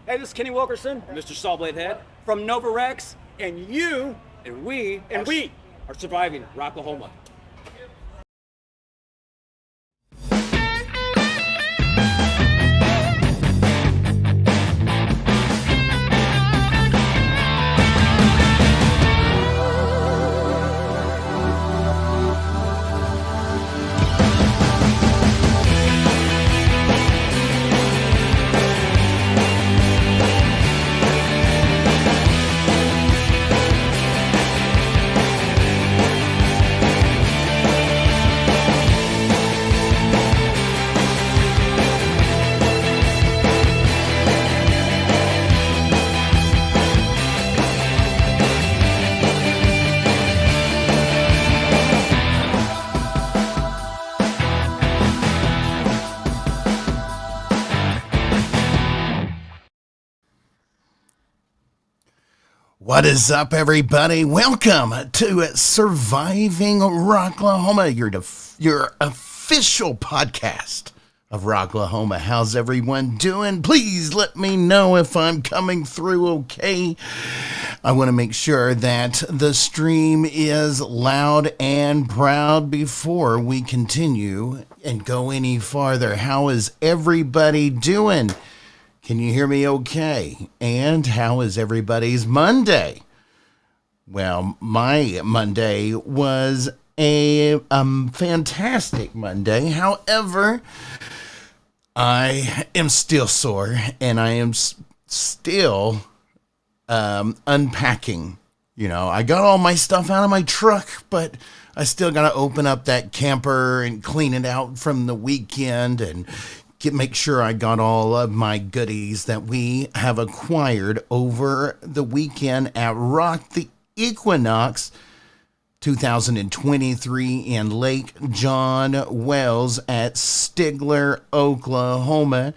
Hey, this is Kenny Wilkerson, Mr. Sawblade Head, from Nova Rex, and you, and we are surviving Rocklahoma. What is up, everybody? Welcome to Surviving Rocklahoma, your official podcast of Rocklahoma. How's everyone doing? Please let me know if I'm coming through okay. I want to make sure that the stream is loud and proud before we continue and go any farther. How is everybody doing? Can you hear me okay? And how is everybody's Monday? Well, my Monday was a fantastic Monday. However, I am still sore and I am still unpacking. You know, I got all my stuff out of my truck, but I still got to open up that camper and clean it out from the weekend and make sure I got all of my goodies that we have acquired over the weekend at Rock The Equinox 2023 in Lake John Wells at Stigler, Oklahoma.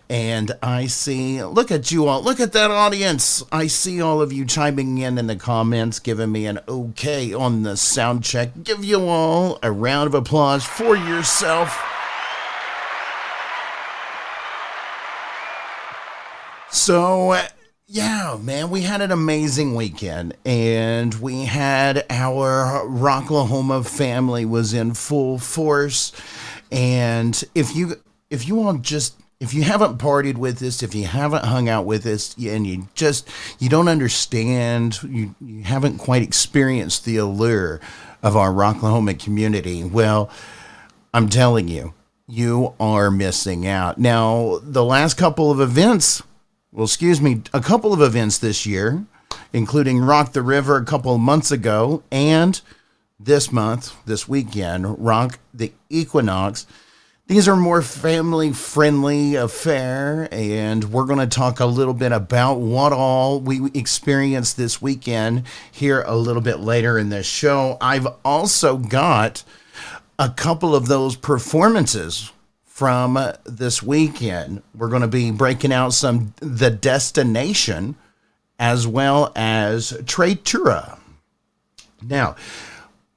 And I see, look at you all, look at that audience. I see all of you chiming in the comments, giving me an okay on the sound check. Give you all a round of applause for yourself. So, yeah, man, we had an amazing weekend, and we had our Rocklahoma family was in full force. And if you haven't partied with us, if you haven't hung out with us, and you don't understand, you haven't quite experienced the allure of our Rocklahoma community, well, I'm telling you, you are missing out. Now, the last couple of events, a couple of events this year, including Rock the River a couple of months ago, and this weekend, Rock the Equinox. These are more family-friendly affair, and we're going to talk a little bit about what all we experienced this weekend here a little bit later in the show. I've also got a couple of those performances from this weekend. We're going to be breaking out the Destination as well as Tretura. Now,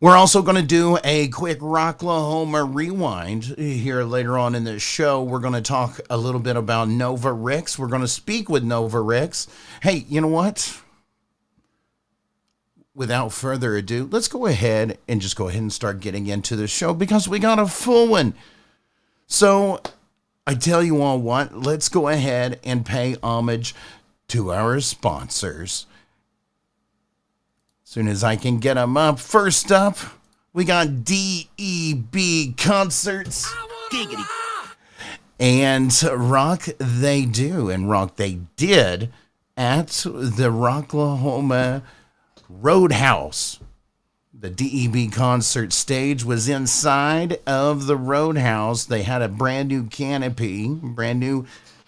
we're also going to do a quick Rocklahoma rewind here later on in the show. We're going to talk a little bit about Nova Rex. We're going to speak with Nova Rex. Hey, you know what? Without further ado, let's go ahead and start getting into the show because we got a full one. So, I tell you all what, let's go ahead and pay homage to our sponsors. As soon as I can get them up. First up, we got DEB Concerts. Giggity. And Rock They Do and Rock They Did at the Rocklahoma Roadhouse. The DEB concert stage was inside of the Roadhouse. They had a brand new canopy, brand new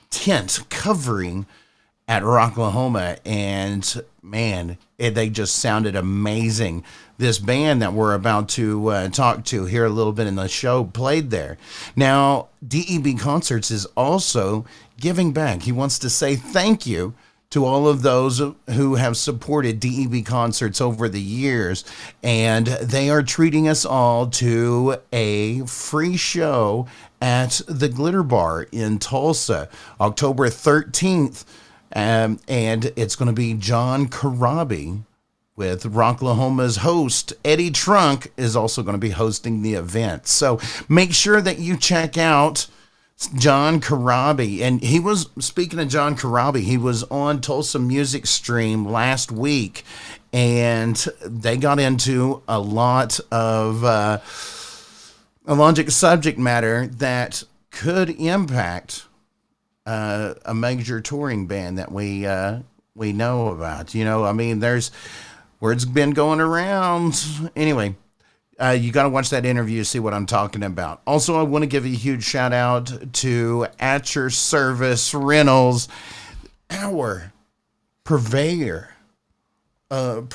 tent covering at Rocklahoma, and man, they just sounded amazing. This band that we're about to talk to here a little bit in the show played there. Now, DEB Concerts is also giving back. He wants to say thank you to all of those who have supported DEB Concerts over the years, and they are treating us all to a free show at the Glitter Bar in Tulsa, October 13th And it's going to be John Karabi with Rocklahoma's host. Eddie Trunk is also going to be hosting the event. So make sure that you check out John Karabi. And he was, speaking of John Karabi, he was on Tulsa Music Stream last week, and they got into a lot of subject matter that could impact a major touring band that we know about. You know, I mean, there's words been going around. Anyway, you got to watch that interview to see what I'm talking about. Also, I want to give a huge shout out to At Your Service Rentals, our purveyors of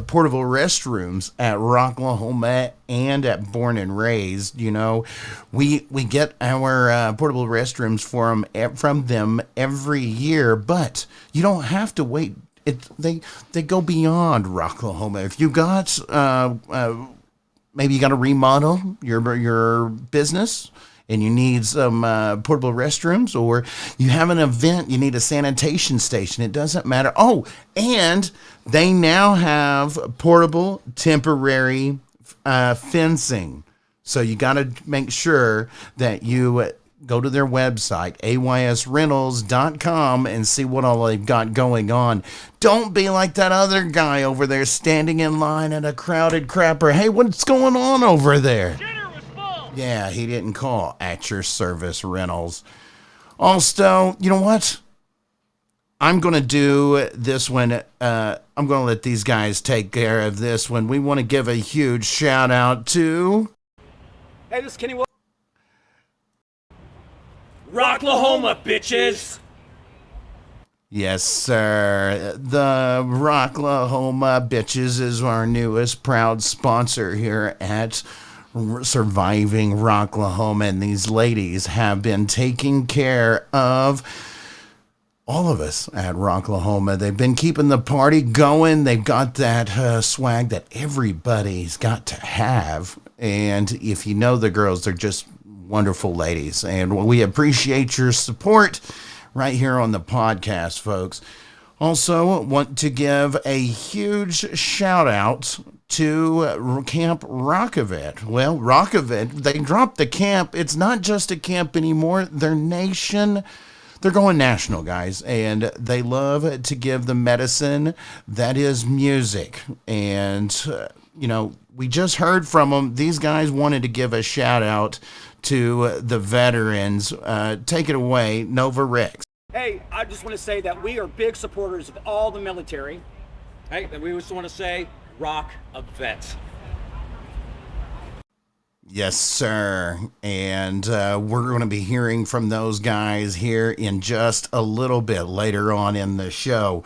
portable restrooms at Rocklahoma and at Born and Raised. You know, we get our portable restrooms from them every year, but you don't have to wait. They go beyond Rocklahoma. If you got maybe you got to remodel your business and you need some portable restrooms, or you have an event, you need a sanitation station, it doesn't matter. Oh, and they now have portable temporary fencing. So you got to make sure that you go to their website, aysrentals.com, and see what all they've got going on. Don't be like that other guy over there standing in line at a crowded crapper. Hey, what's going on over there? Dinner was full. Yeah, he didn't call At Your Service Rentals. Also, you know what? I'm going to do this one. I'm going to let these guys take care of this one. We want to give a huge shout out to... Hey, this is Kenny Rocklahoma, bitches! Yes, sir. The Rocklahoma Bitches is our newest proud sponsor here at Surviving Rocklahoma. And these ladies have been taking care of all of us at Rocklahoma. They've been keeping the party going. They've got that swag that everybody's got to have. And if you know the girls, they're just wonderful ladies. And we appreciate your support right here on the podcast, folks. Also, want to give a huge shout out to Camp Rockavet. Well, Rockavet, they dropped the camp. It's not just a camp anymore. They're going national, guys, and they love to give the medicine that is music. And, you know, we just heard from them. These guys wanted to give a shout out to the veterans. Take it away, Nova Rex. Hey, I just want to say that we are big supporters of all the military. Hey, and we just want to say, rock a vet. Yes, sir. And we're going to be hearing from those guys here in just a little bit later on in the show.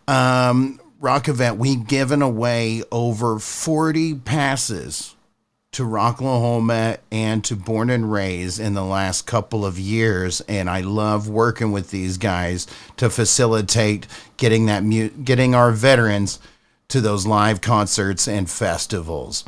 Rock Event, we've given away over 40 passes to Rocklahoma and to Born and Raised in the last couple of years, and I love working with these guys to facilitate getting our veterans to those live concerts and festivals.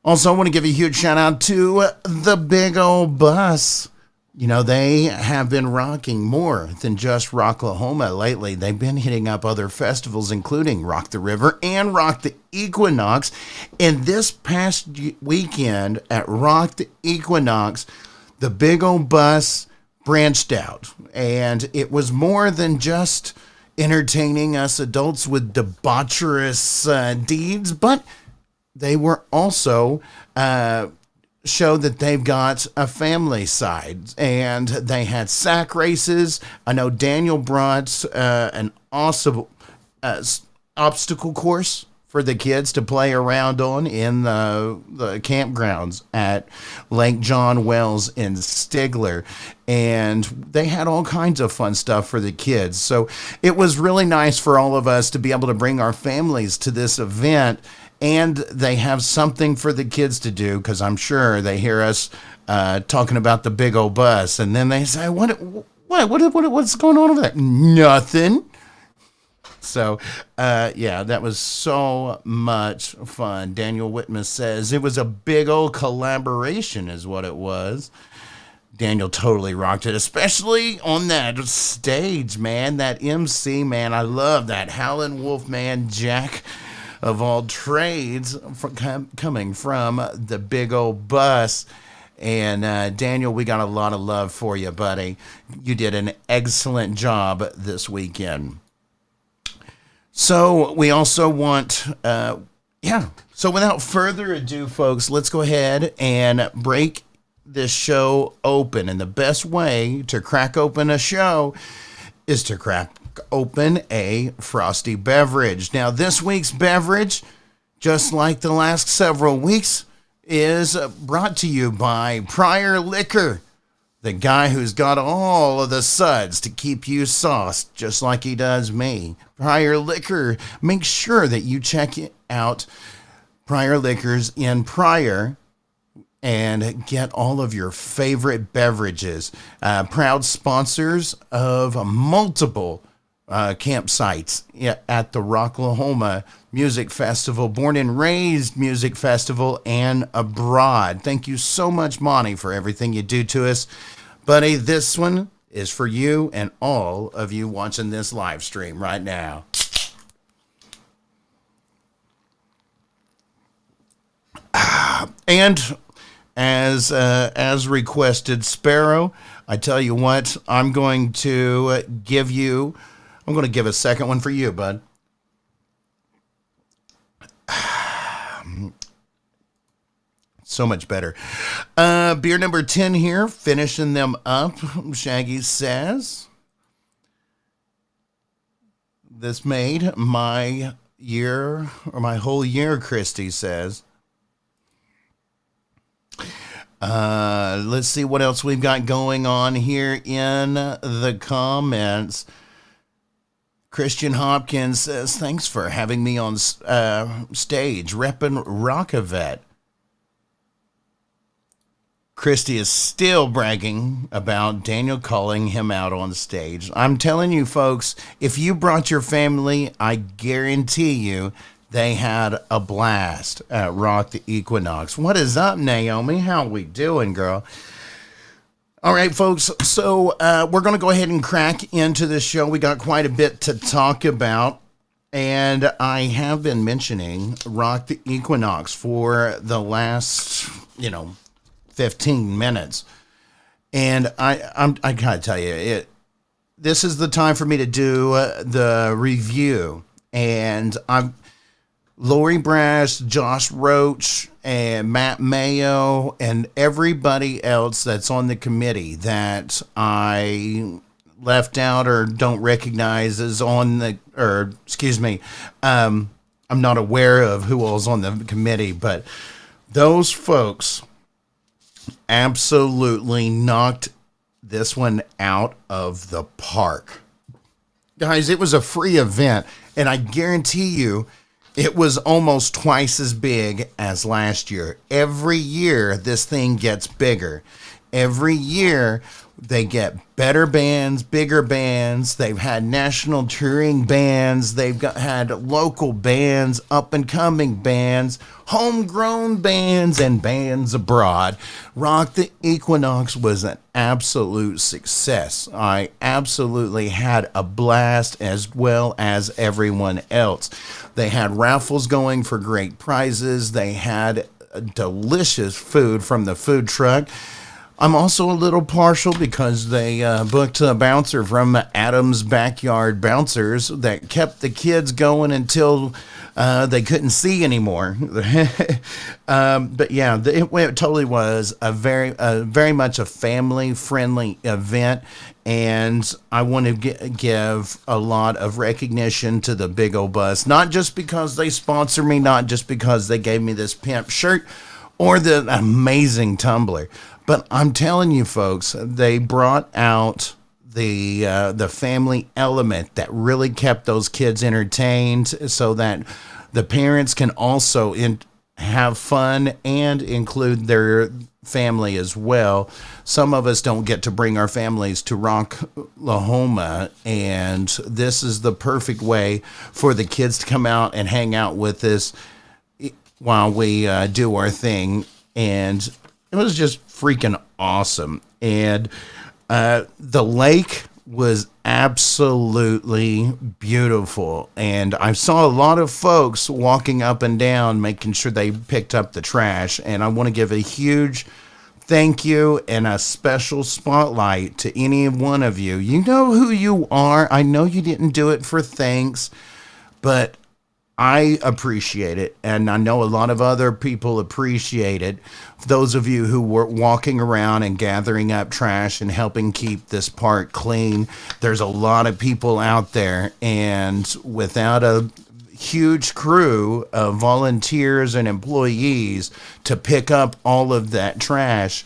Also, I want to give a huge shout out to the Big Old Bus. You know, they have been rocking more than just Rocklahoma lately. They've been hitting up other festivals, including Rock the River and Rock the Equinox. And this past weekend at Rock the Equinox, the Big Old Bus branched out. And it was more than just entertaining us adults with debaucherous deeds, but they were also show that they've got a family side, and they had sack races. I know Daniel brought an awesome obstacle course for the kids to play around on in the campgrounds at Lake John Wells in Stigler, and they had all kinds of fun stuff for the kids. So it was really nice for all of us to be able to bring our families to this event. And they have something for the kids to do, because I'm sure they hear us talking about the Big Old Bus, and then they say, what's going on over there? Nothing. So, yeah, that was so much fun. Daniel Whitman says it was a big old collaboration is what it was. Daniel totally rocked it, especially on that stage, man. That MC, man, I love that. Howlin' Wolfman Jack of all trades coming from the big old bus. And Daniel, we got a lot of love for you, buddy. You did an excellent job this weekend. So we also want, So without further ado, folks, let's go ahead and break this show open. And the best way to crack open a show is to crack open a frosty beverage. Now, this week's beverage, just like the last several weeks, is brought to you by Prior Liquor, the guy who's got all of the suds to keep you sauced, just like he does me. Prior Liquor, make sure that you check out Prior Liquors in Prior and get all of your favorite beverages. Proud sponsors of multiple campsites at the Rocklahoma Music Festival, Born and Raised Music Festival, and abroad. Thank you so much, Monty, for everything you do to us. Buddy, this one is for you and all of you watching this live stream right now. And as requested, Sparrow, I tell you what, I'm going to give a second one for you, bud. So much better. Beer number 10 here, finishing them up. Shaggy says, this made my year, or my whole year, Christy says. Let's see what else we've got going on here in the comments. Christian Hopkins says, thanks for having me on stage, reppin' Rockavet. Christy is still bragging about Daniel calling him out on stage. I'm telling you, folks, if you brought your family, I guarantee you they had a blast at Rock The Equinox. What is up, Naomi? How we doing, girl? All right, folks, so we're going to go ahead and crack into this show. We got quite a bit to talk about, and I have been mentioning Rock The Equinox for the last, 15 minutes. And I gotta tell you, this is the time for me to do the review. And Lori Brash, Josh Roach, and Matt Mayo, and everybody else that's on the committee that I left out or don't recognize is on the, or excuse me, I'm not aware of who all's on the committee, but those folks absolutely knocked this one out of the park. Guys, it was a free event, and I guarantee you it was almost twice as big as last year. Every year, this thing gets bigger. Every year, they get better bands, bigger bands. They've had national touring bands. They've had local bands, up-and-coming bands, homegrown bands, and bands abroad. Rock the Equinox was an absolute success. I absolutely had a blast, as well as everyone else. They had raffles going for great prizes. They had delicious food from the food truck. I'm also a little partial because they booked a bouncer from Adam's Backyard Bouncers that kept the kids going until they couldn't see anymore. But yeah, it totally was a very much a family-friendly event, and I want to give a lot of recognition to the Big O Bus, not just because they sponsor me, not just because they gave me this pimp shirt or the amazing tumbler. But I'm telling you, folks, they brought out the family element that really kept those kids entertained, so that the parents can also have fun and include their family as well. Some of us don't get to bring our families to Rocklahoma, and this is the perfect way for the kids to come out and hang out with us while we do our thing. And it was just freaking awesome. And the lake was absolutely beautiful. And I saw a lot of folks walking up and down, making sure they picked up the trash. And I want to give a huge thank you and a special spotlight to any one of you. You know who you are. I know you didn't do it for thanks, but I appreciate it, and I know a lot of other people appreciate it. Those of you who were walking around and gathering up trash and helping keep this park clean, there's a lot of people out there, and without a huge crew of volunteers and employees to pick up all of that trash,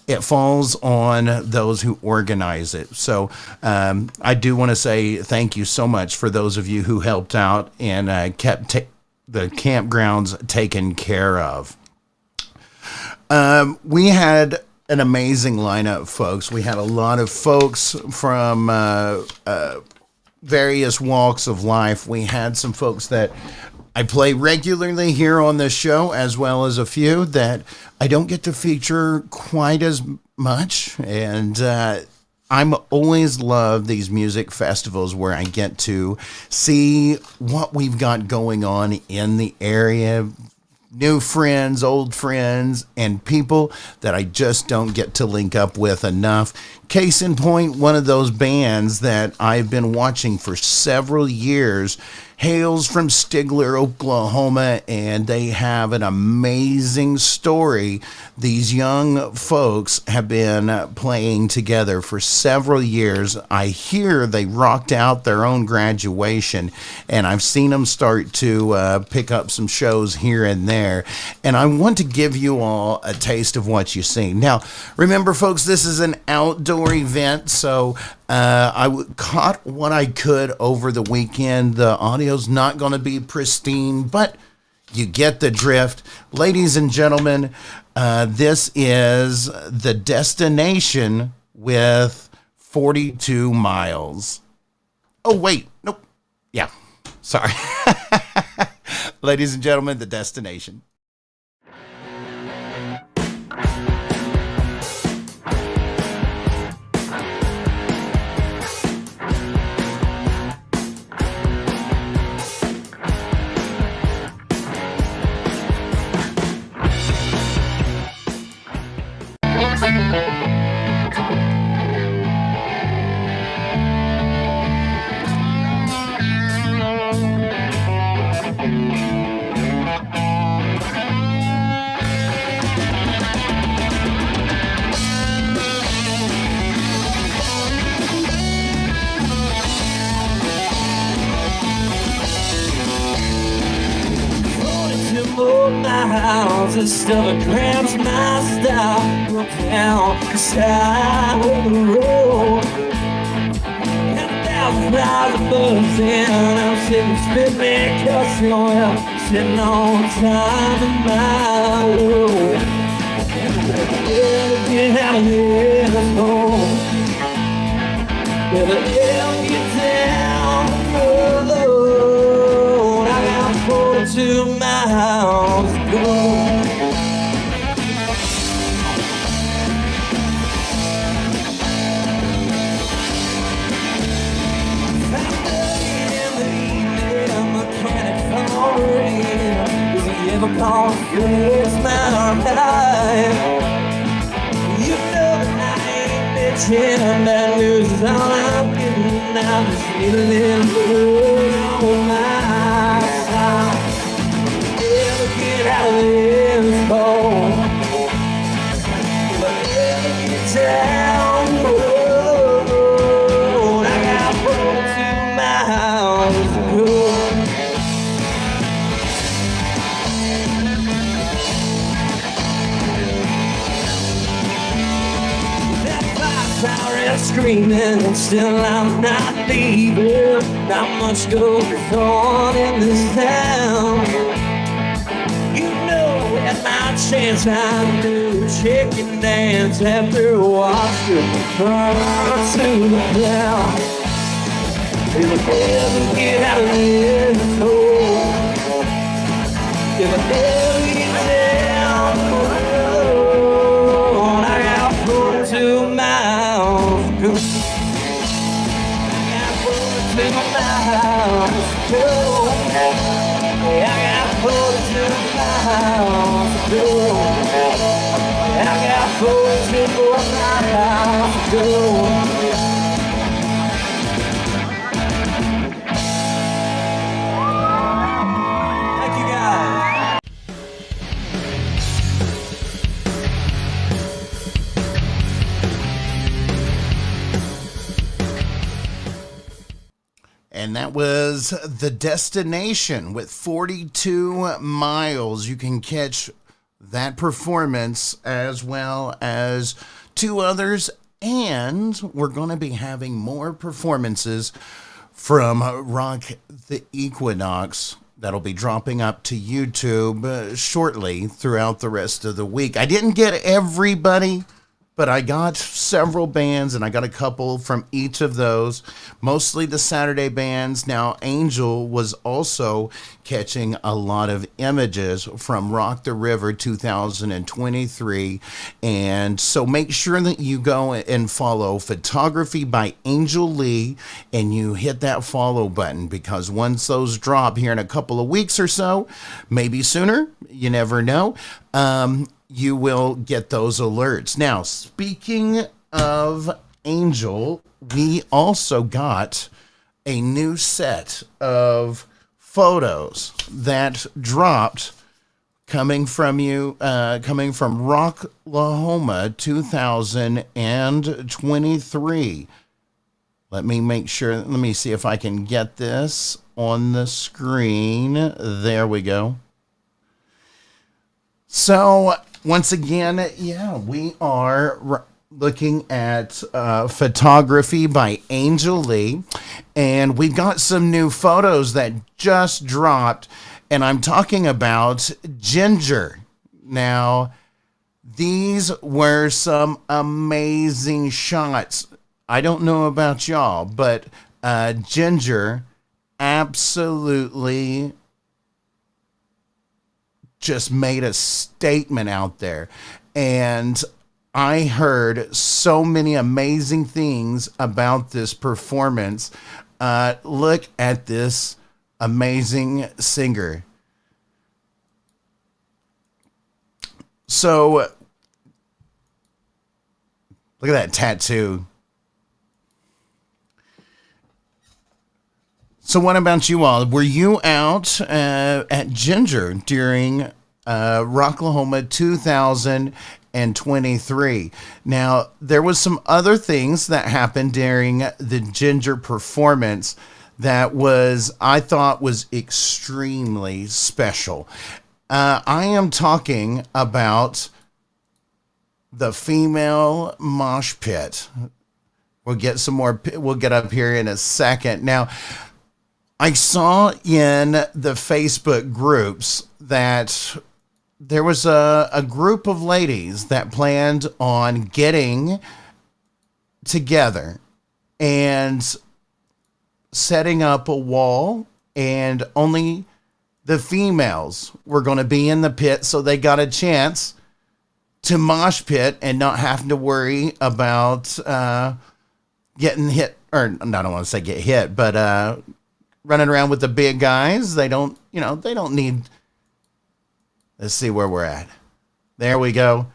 it falls on those who organize it. So I do want to say thank you so much for those of you who helped out and kept the campgrounds taken care of. We had an amazing lineup, folks. We had a lot of folks from various walks of life. We had some folks that I play regularly here on this show, as well as a few that I don't get to feature quite as much. And I'm always love these music festivals where I get to see what we've got going on in the area. New friends, old friends, and people that I just don't get to link up with enough. Case in point, one of those bands that I've been watching for several years hails from Stigler, Oklahoma, and they have an amazing story. These young folks have been playing together for several years. I hear they rocked out their own graduation, and I've seen them start to pick up some shows here and there. And I want to give you all a taste of what you see. Now, remember, folks, this is an outdoor event, so I caught what I could over the weekend. The audio's not going to be pristine, but you get the drift. Ladies and gentlemen, this is the Destination with 42 miles. Oh, wait. Nope. Yeah. Sorry. Ladies and gentlemen, the Destination. This stuff cramps my style. Look down the side of the road, and 1,000 miles of buzzing. I'm sitting spitting, cussing, well, sitting on time in my road. Yeah, get out of here, let's go. Better get down the road. I got 42 miles to go. Never gonna fix my life. You know that I ain't bitching. That news is all I'm getting. I just need a little food on my side. Never get out of this hole, but never get down the road. I got 42 miles to go. Screaming, still I'm not leaving. Not much goes on in this town. You know, at my chance I do chicken dance after a wash to burn to the ground. If I ever get out of this hole, if I ever get down the road, I got 42 miles to go. I got 42 miles to go. I got 42 more miles to go. Thank you guys. And that was The Destination with 42 miles. You can catch that performance as well as two others. And we're going to be having more performances from Rock The Equinox that'll be dropping up to YouTube shortly throughout the rest of the week. I didn't get everybody, but I got several bands, and I got a couple from each of those, mostly the Saturday bands. Now, Angel was also catching a lot of images from Rock the River 2023, and so make sure that you go and follow Photography by Angel Lee, and you hit that follow button, because once those drop here in a couple of weeks or so, maybe sooner, you never know, you will get those alerts. Now, speaking of Angel, we also got a new set of photos that dropped coming from Rocklahoma 2023. Let me see if I can get this on the screen. There we go. So, once again, we are looking at Photography by Angel Lee, and we got some new photos that just dropped, and I'm talking about Ginger. Now, these were some amazing shots. I don't know about y'all, but Ginger absolutely just made a statement out there, and I heard so many amazing things about this performance. Look at this amazing singer. So look at that tattoo. So what about you all? Were you out at Ginger during Rocklahoma 2023? Now, there was some other things that happened during the Ginger performance that I thought was extremely special. I am talking about the female mosh pit. We'll get up here in a second. Now, I saw in the Facebook groups that there was a group of ladies that planned on getting together and setting up a wall, and only the females were going to be in the pit, so they got a chance to mosh pit and not having to worry about getting hit, or I don't want to say get hit, but running around with the big guys. They don't need. Let's see where we're at. There we go.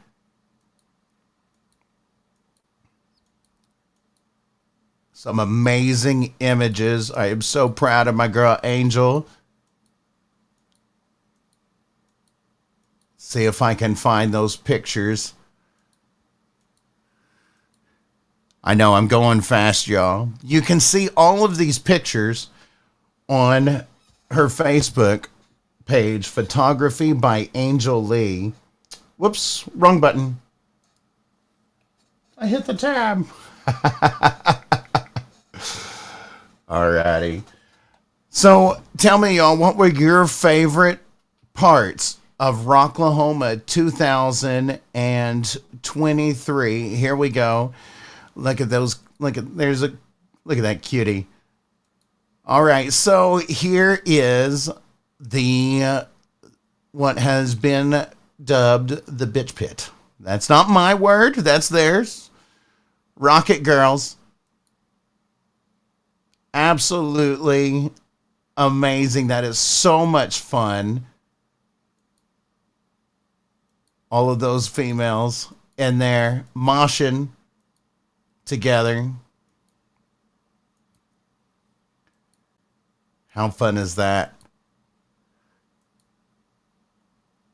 Some amazing images. I am so proud of my girl, Angel. See if I can find those pictures. I know I'm going fast, y'all. You can see all of these pictures on her Facebook page, Photography by Angel Lee. Whoops, wrong button. I hit the tab. Alrighty. So tell me, y'all, what were your favorite parts of Rocklahoma 2023? Here we go. Look at those. Look at that cutie. All right, so here is the what has been dubbed the bitch pit. That's not my word, that's theirs. Rocket Girls. absolutely amazing. That is so much fun. All of those females in there moshing together. How fun is that?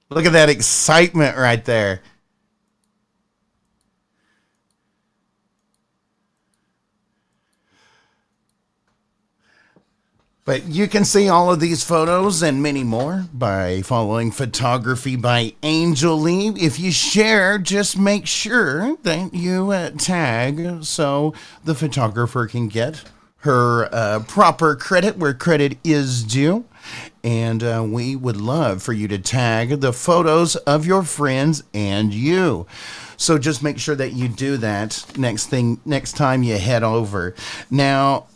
Look at that excitement right there. But you can see all of these photos and many more by following Photography by Angel Lee. If you share, just make sure that you tag so the photographer can get her proper credit where credit is due. And we would love for you to tag the photos of your friends and you. So just make sure that you do that next time you head over. Now,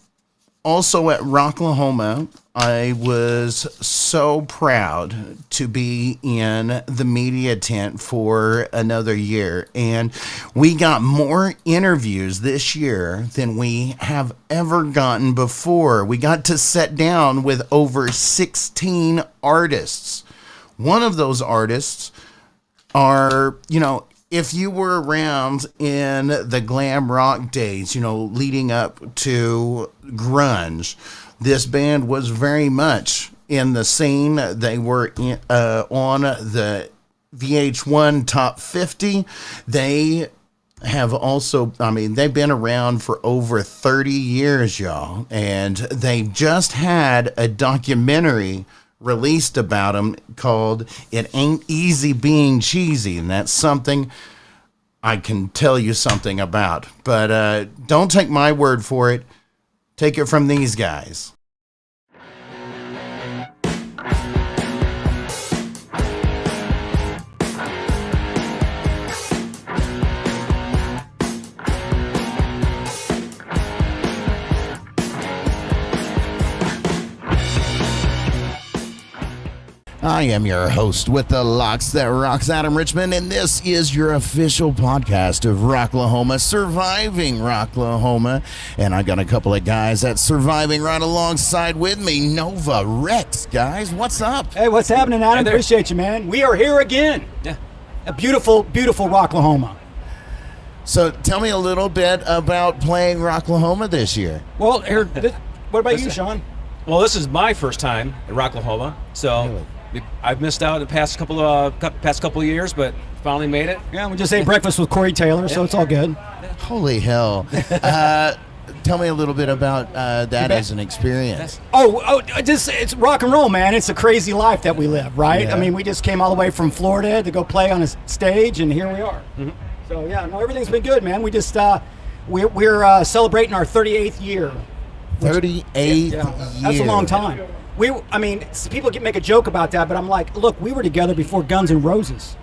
also at Rocklahoma, I was so proud to be in the media tent for another year. And we got more interviews this year than we have ever gotten before. We got to sit down with over 16 artists. One of those artists are, if you were around in the glam rock days, leading up to grunge, this band was very much in the scene. They were on the VH1 Top 50. They have also, they've been around for over 30 years, y'all. And they just had a documentary released about them called It Ain't Easy Being Cheesy, and that's something I can tell you something about. But don't take my word for it. Take it from these guys. I am your host with the locks that rocks, Adam Richmond, and this is your official podcast of Rocklahoma, Surviving Rocklahoma. And I got a couple of guys that's surviving right alongside with me. Nova Rex, guys, what's up? Hey, what's happening, Adam? Appreciate you, man. We are here again. Yeah. A beautiful, beautiful Rocklahoma. So tell me a little bit about playing Rocklahoma this year. Well, what about you, Sean? Well, this is my first time at Rocklahoma, so Really? I've missed out the past couple of years, but finally made it. Yeah, we just ate breakfast with Corey Taylor, so it's all good. Holy hell. Tell me a little bit about that as an experience. It's rock and roll, man. It's a crazy life that we live, right? Yeah. We just came all the way from Florida to go play on a stage, and here we are. Mm-hmm. So, yeah, no, everything's been good, man. We just, we're celebrating our 38th year. 38th Yeah, year. that's a long time. People make a joke about that, but I'm like, look, we were together before Guns N' Roses.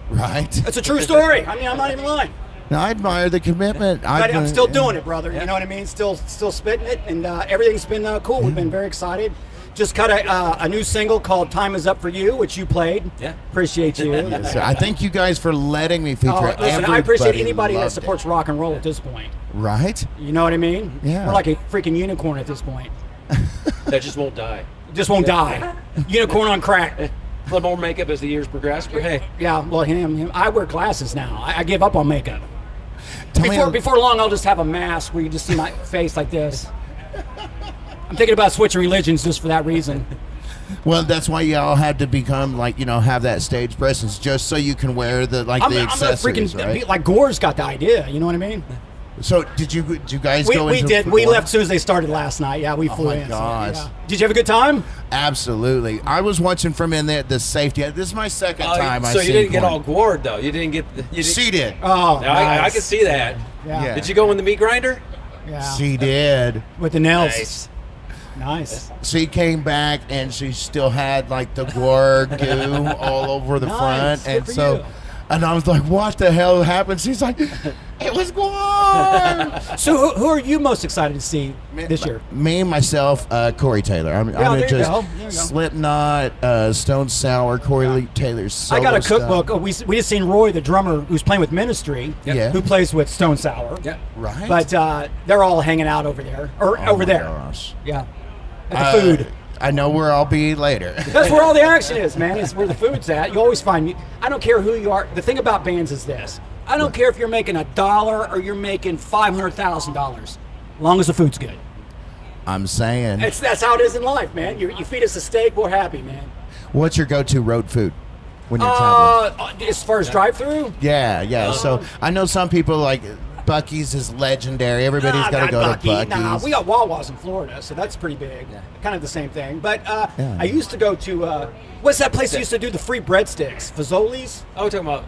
Right. That's a true story. I'm not even lying. Now, I admire the commitment. But I'm still doing it, brother. You know what I mean? Still spitting it, and everything's been cool. We've been very excited. Just cut a new single called "Time Is Up for You," which you played. Yeah, appreciate you. Yes, sir. I thank you guys for letting me feature Listen, everybody. I appreciate anybody that loved supports rock and roll at this point. it. Right? You know what I mean? Yeah. We're like a freaking unicorn at this point. That just won't die. Just won't die. Unicorn on crack. A little more makeup as the years progress, but hey. Yeah, well, him. I wear glasses now. I give up on makeup. Tell me Before long, I'll just have a mask where you just see my face like this. I'm thinking about switching religions just for that reason. Well, that's why y'all had to become have that stage presence, just so you can wear the accessories, right? Like Gore's got the idea. You know what I mean? So did you guys go We into did. We perform? left as soon as they started last night. Yeah, we flew my in. gosh. So, yeah. Did you have a good time? Absolutely. I was watching from in there the safety. This is my second time. So you didn't get all gored though. You didn't get. She did. Oh, I nice. can see that. Yeah. Did you go in the meat grinder? Yeah. She did. With the nails. Nice. Nice. She came back and she still had the gore goo all over the Nice. front, Good and for so, you. and I was like, "What the hell happened?" She's like, It was warm. So who are you most excited to see this year? Me, myself, Corey Taylor. I'm there you just go. There you go. Slipknot, Stone Sour, Corey Taylor's solo I got a stuff. cookbook. We just seen Roy, the drummer, who's playing with Ministry, Yeah. who plays with Stone Sour. Yeah. Right. But they're all hanging out over there, or Oh over my there. gosh. Yeah, at the food. I know where I'll be later. That's where all the action is, man. It's where the food's at. You always find me. I don't care who you are. The thing about bands is this. I don't care if you're making $1 or you're making $500,000, as long as the food's good. I'm saying. That's how it is in life, man. You feed us a steak, we're happy, man. What's your go-to road food when you're traveling? As far as drive-through, Yeah. So I know some people like Buc-ee's is legendary. Everybody's got to go to Buc-ee's. Nah, we got Wawa's in Florida, so that's pretty big. Kind of the same thing. But I used to go to what's that place that used to do the free breadsticks? Fazoli's? Oh, we're talking about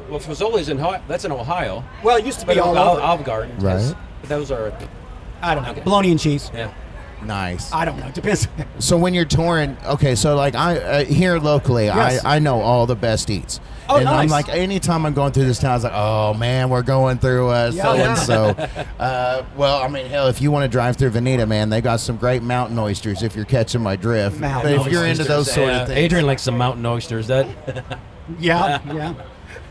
well, Fazoli's that's in Ohio. Well, it used to be But all over. Olive Garden. Right. Those are. I don't know. Bologna and cheese. Yeah. Nice. I don't know. It depends. So when you're touring, okay, so like I here locally, Yes. I know all the best eats. Oh, and I'm nice. like, anytime I'm going through this town, I was like, oh man, we're going through so and so. Well, I mean, hell, if you want to drive through Veneta, man, they got some great mountain oysters. If you're catching my drift, Mountain but if you're into those sort of things, Adrian likes some mountain oysters. That. Yeah.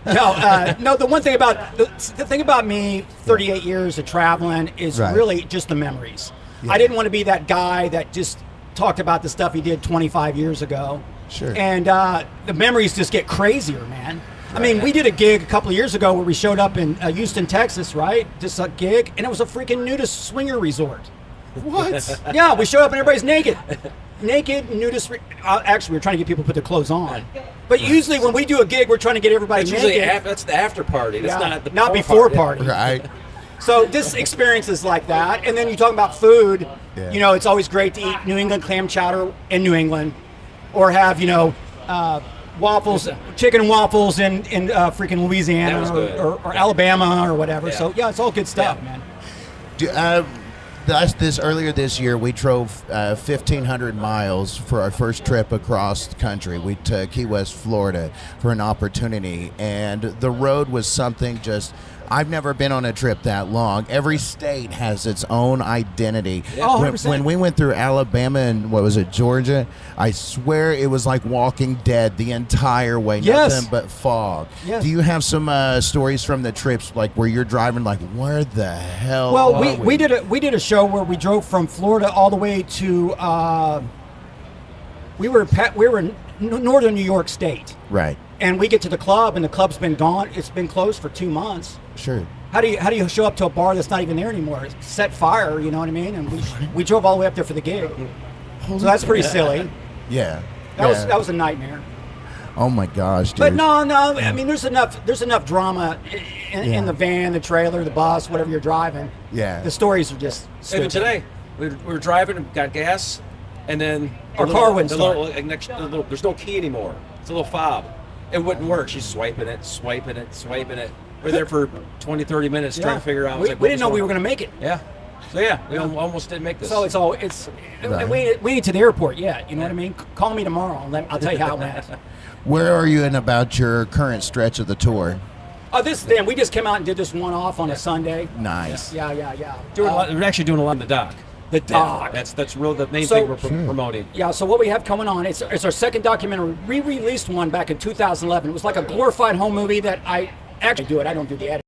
No. The one thing about the thing about me, 38 years of traveling, is Right. really just the memories. Yeah. I didn't want to be that guy that just talked about the stuff he did 25 years ago. Sure. And the memories just get crazier, man. I mean, we did a gig a couple of years ago where we showed up in Houston, Texas, right? Just a gig, and it was a freaking nudist swinger resort. what? Yeah, we showed up and everybody's naked. Naked, nudist. Actually, we were trying to get people to put their clothes on. But usually when we do a gig, we're trying to get everybody That's naked. usually that's the after party. That's Yeah, not the before party. Right. So this experience is like that. And then you talk about food. Yeah. You know, it's always great to eat New England clam chowder in New England, or have waffles, chicken and waffles in freaking Louisiana That was good. or Alabama or whatever. Yeah. So yeah, it's all good stuff, Yeah. man. Earlier this year, we drove 1,500 miles for our first trip across the country. We took Key West, Florida, for an opportunity, and the road was something just. I've never been on a trip that long. Every state has its own identity. Oh, When, 100%. when we went through Alabama and what was it, Georgia, I swear it was like Walking Dead the entire way. Yes. Nothing but fog. Yes. Do you have some stories from the trips, like where you're driving, like where the hell? Well, are we did a show where we drove from Florida all the way to we were in northern New York State, Right. and we get to the club, and the club's been gone. It's been closed for 2 months. Sure. How do you show up to a bar that's not even there anymore? Set fire, you know what I mean? And we drove all the way up there for the gig. So that's pretty silly. Yeah. That was a nightmare. Oh my gosh, dude. But no. I mean, there's enough drama in the van, the trailer, the bus, whatever you're driving. Yeah. The stories are just Even stupid. today, we were driving, got gas, and then Our car wouldn't the start. little, there's no key anymore. It's a little fob. It wouldn't work. She's swiping it. We're there for 20, 30 minutes trying to figure out. We didn't know we were going to make it. Yeah. So yeah, we almost didn't make this. So Right. we ain't to the airport yet. You know what I mean? Call me tomorrow. And I'll tell you how it went. Where are you in about your current stretch of the tour? Oh, we just came out and did this one off on a Sunday. Nice. Yeah. we're actually doing a lot in the dock. The dock. That's real. The main So- thing we're promoting. Yeah, so what we have coming on, it's our second documentary. We released one back in 2011. It was like a glorified home movie that I actually do it. I don't do the editing.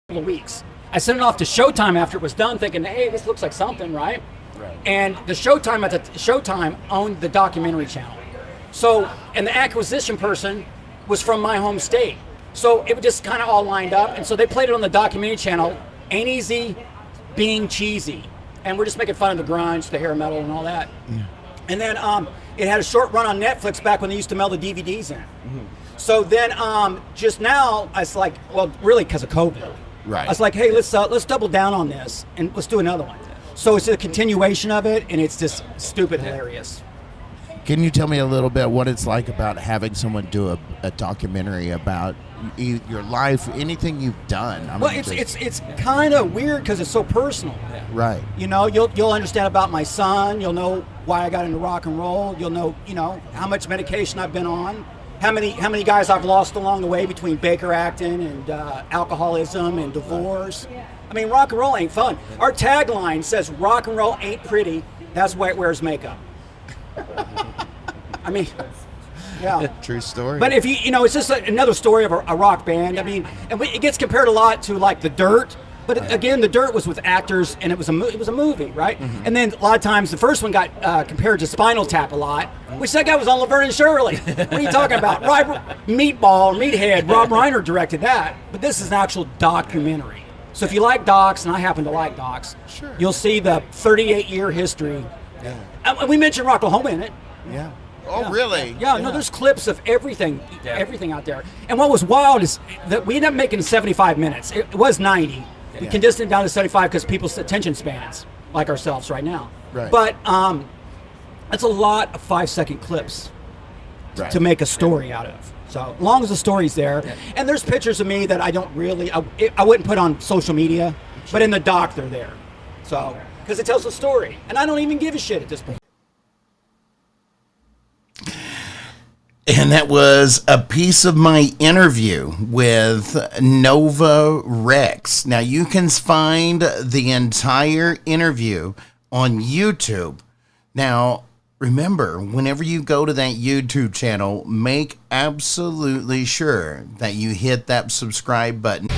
Couple of weeks. I sent it off to Showtime after it was done, thinking, hey, this looks like something, right? And the Showtime owned the documentary channel. So, and the acquisition person was from my home state. So it just kind of all lined up. And so they played it on the documentary channel, Ain't Easy Being Cheesy. And we're just making fun of the grunge, the hair metal and all that. Yeah. And then it had a short run on Netflix back when they used to mail the DVDs in. Mm-hmm. So then just now, I was like, well, really because of COVID. Right. I was like, hey, let's double down on this and let's do another one. So it's a continuation of it, and it's just stupid hilarious. Can you tell me a little bit what it's like about having someone do a documentary about your life, anything you've done? I Well, mean, it's kind of weird because it's so personal. right. You know, you'll understand about my son. You'll know why I got into rock and roll. You'll know how much medication I've been on, how many guys I've lost along the way between Baker acting and alcoholism and divorce. I mean, rock and roll ain't fun. Our tagline says, "Rock and roll ain't pretty. That's why it wears makeup." I mean, yeah. True story. But if it's just another story of a rock band. I mean, and it gets compared a lot to like The Dirt. But again, The Dirt was with actors, and it was a movie, right? Mm-hmm. And then a lot of times the first one got compared to Spinal Tap a lot, which that guy was on Laverne and Shirley. What are you talking about? Meathead, Rob Reiner directed that. But this is an actual documentary. So if you like docs, and I happen to like docs, sure, you'll see the 38-year history. Yeah. We mentioned Rocklahoma in it. Yeah. Oh, really? Yeah, no, there's clips of everything out there. And what was wild is that we ended up making 75 minutes. It was 90. We condensed it down to 75 because people's attention spans, like ourselves right now. Right. But that's a lot of 5-second clips to make a story out of. So as long as the story's there, and there's pictures of me that I don't really, I wouldn't put on social media, but in the doc they're there. So because it tells a story, and I don't even give a shit at this point. And that was a piece of my interview with Nova Rex. Now, you can find the entire interview on YouTube. Now, remember, whenever you go to that YouTube channel, make absolutely sure that you hit that subscribe button.